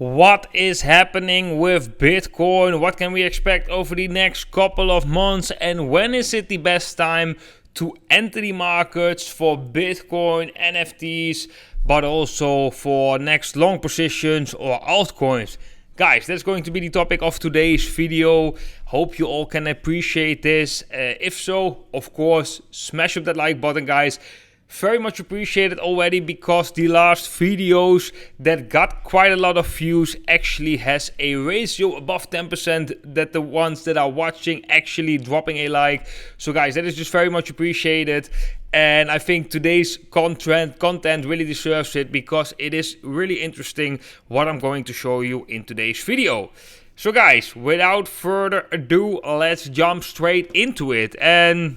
What is happening with Bitcoin? What can we expect over the next couple of months? And when is it the best time to enter the markets for Bitcoin, NFTs, but also for next long positions or altcoins? Guys, that's going to be the topic of today's video. Hope you all can appreciate this. If so, of course, smash up that like button, guys. Very much appreciated already, because the last videos that got quite a lot of views actually has a ratio above 10% that the ones that are watching actually dropping a like. So guys, that is just very much appreciated. And I think today's content really deserves it, because it is really interesting what I'm going to show you in today's video. So guys, without further ado, let's jump straight into it. And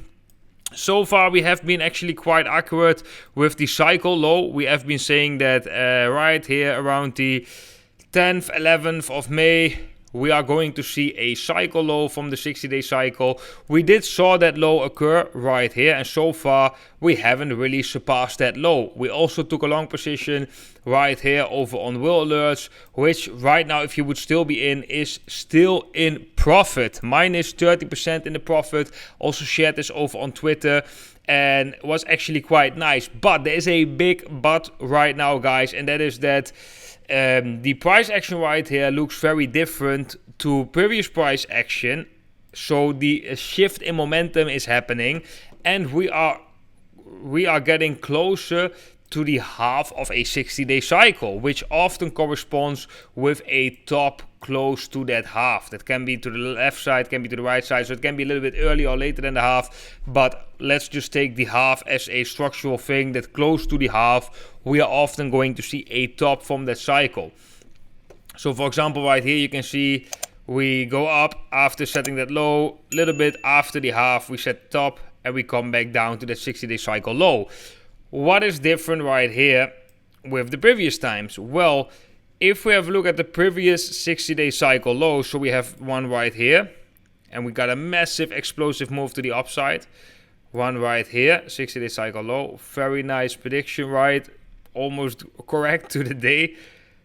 so far, we have been actually quite accurate with the cycle low. We have been saying that right here around the 10th, 11th of May, we are going to see a cycle low from the 60-day cycle. We did saw that low occur right here, and so far we haven't really surpassed that low. We also took a long position right here over on WhaleAlerts, which right now, if you would still be in, is still in profit, minus 30% in the profit. Also shared this over on Twitter and was actually quite nice. But there is a big but right now, guys, and that is that the price action right here looks very different to previous price action. So the shift in momentum is happening, and we are getting closer to the half of a 60-day cycle, which often corresponds with a top close to that half. That can be to the left side, can be to the right side, so it can be a little bit earlier or later than the half, but let's just take the half as a structural thing, that close to the half we are often going to see a top from that cycle. So for example, right here you can see we go up after setting that low, a little bit after the half we set top, and we come back down to that 60-day cycle low. What is different right here with the previous times? Well, if we have a look at the previous 60-day cycle low, so we have one right here, and we got a massive explosive move to the upside. One right here, 60-day cycle low. Very nice prediction, right? Almost correct to the day.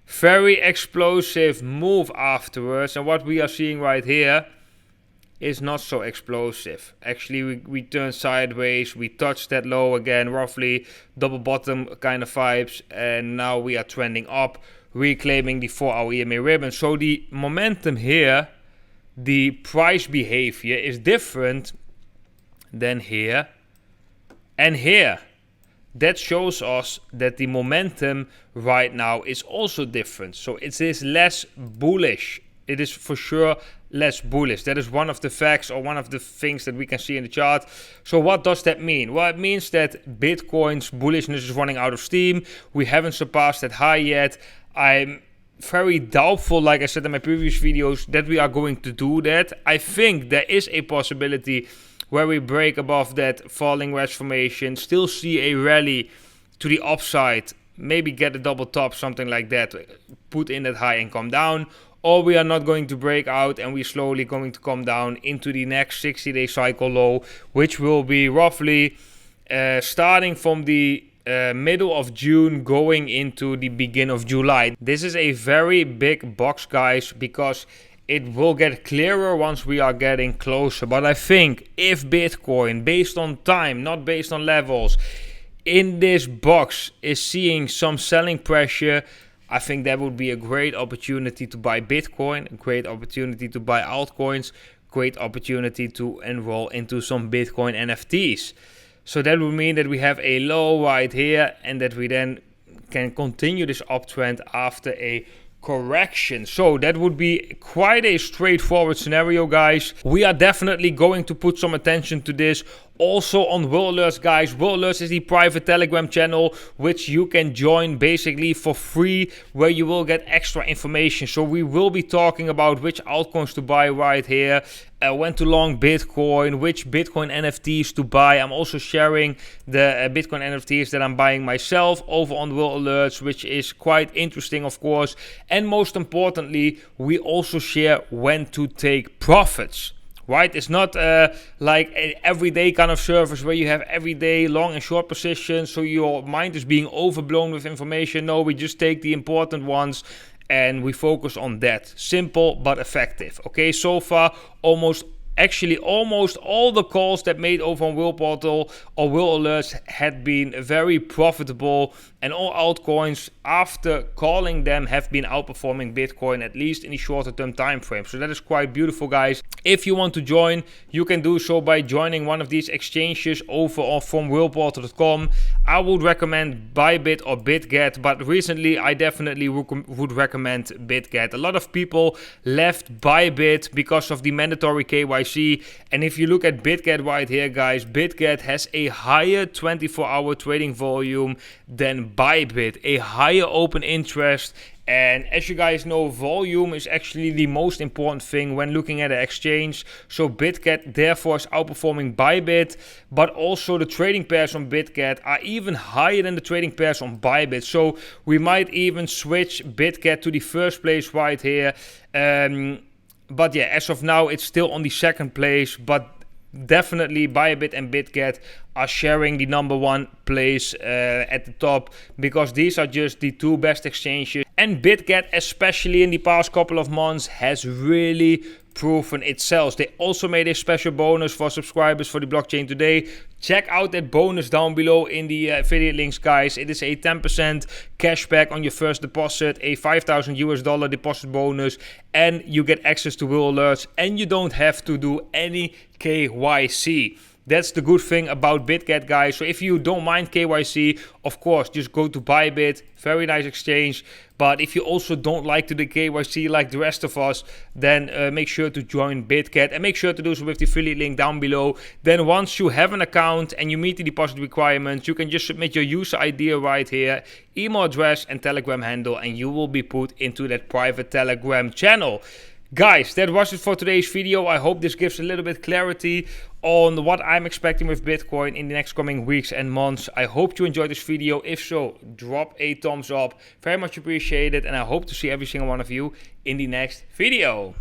Very explosive move afterwards, and what we are seeing right here is not so explosive. Actually, we turn sideways, we touch that low again, roughly double bottom kind of vibes, and now we are trending up, reclaiming the 4-hour EMA ribbon. So the momentum here, the price behavior is different than here and here. That shows us that the momentum right now is also different. So it is less bullish. It is for sure less bullish. That is one of the facts, or one of the things that we can see in the chart. So what does that mean? Well, it means that Bitcoin's bullishness is running out of steam. We haven't surpassed that high yet. I'm very doubtful, like I said in my previous videos, that we are going to do that. I think there is a possibility where we break above that falling wedge formation, still see a rally to the upside, maybe get a double top, something like that, put in that high and come down. Or we are not going to break out, and we're slowly going to come down into the next 60-day cycle low, which will be roughly starting from the middle of June going into the beginning of July. This is a very big box, guys, because it will get clearer once we are getting closer. But I think if Bitcoin, based on time, not based on levels, in this box is seeing some selling pressure, I think that would be a great opportunity to buy Bitcoin, a great opportunity to buy altcoins, great opportunity to enroll into some Bitcoin NFTs. So that would mean that we have a low right here, and that we then can continue this uptrend after a correction. So that would be quite a straightforward scenario, guys. We are definitely going to put some attention to this also on WhaleAlerts, guys. WhaleAlerts is the private Telegram channel which you can join basically for free, where you will get extra information. So we will be talking about which altcoins to buy right here, when to long Bitcoin, which Bitcoin NFTs to buy. I'm also sharing the Bitcoin NFTs that I'm buying myself over on WhaleAlerts, which is quite interesting, of course. And most importantly, we also share when to take profits. Right? It's not like an everyday kind of service where you have everyday long and short positions, so your mind is being overblown with information. No, we just take the important ones and we focus on that. Simple but effective. Okay, so far almost all the calls that made over on Whale Portal or WhaleAlerts had been very profitable, and all altcoins after calling them have been outperforming Bitcoin, at least in the shorter term time frame. So that is quite beautiful, guys. If you want to join, you can do so by joining one of these exchanges over or from whaleportal.com. I would recommend Bybit or BitGet, but recently I definitely would recommend BitGet. A lot of people left Bybit because of the mandatory KYC, and if you look at BitGet right here, guys, BitGet has a higher 24-hour trading volume than Bybit, a higher open interest. And as you guys know, volume is actually the most important thing when looking at an exchange. So BitGet therefore is outperforming Bybit, but also the trading pairs on BitGet are even higher than the trading pairs on Bybit. So we might even switch BitGet to the first place right here. But yeah, as of now, it's still on the second place, but definitely Bybit and BitGet are sharing the number one place at the top, because these are just the two best exchanges. And BitGet, especially in the past couple of months, has really proven itself. They also made a special bonus for subscribers for the blockchain today. Check out that bonus down below in the affiliate links, guys. It is a 10% cashback on your first deposit, a $5,000 deposit bonus, and you get access to WhaleAlerts, and you don't have to do any KYC. That's the good thing about BitGet, guys. So if you don't mind KYC, of course, just go to Bybit. Very nice exchange. But if you also don't like to do KYC like the rest of us, then make sure to join BitGet, and make sure to do so with the affiliate link down below. Then once you have an account and you meet the deposit requirements, you can just submit your user ID right here, email address and Telegram handle, and you will be put into that private Telegram channel. Guys, that was it for today's video. I hope this gives a little bit clarity on what I'm expecting with Bitcoin in the next coming weeks and months. I hope you enjoyed this video. If so, drop a thumbs up. Very much appreciated, and I hope to see every single one of you in the next video.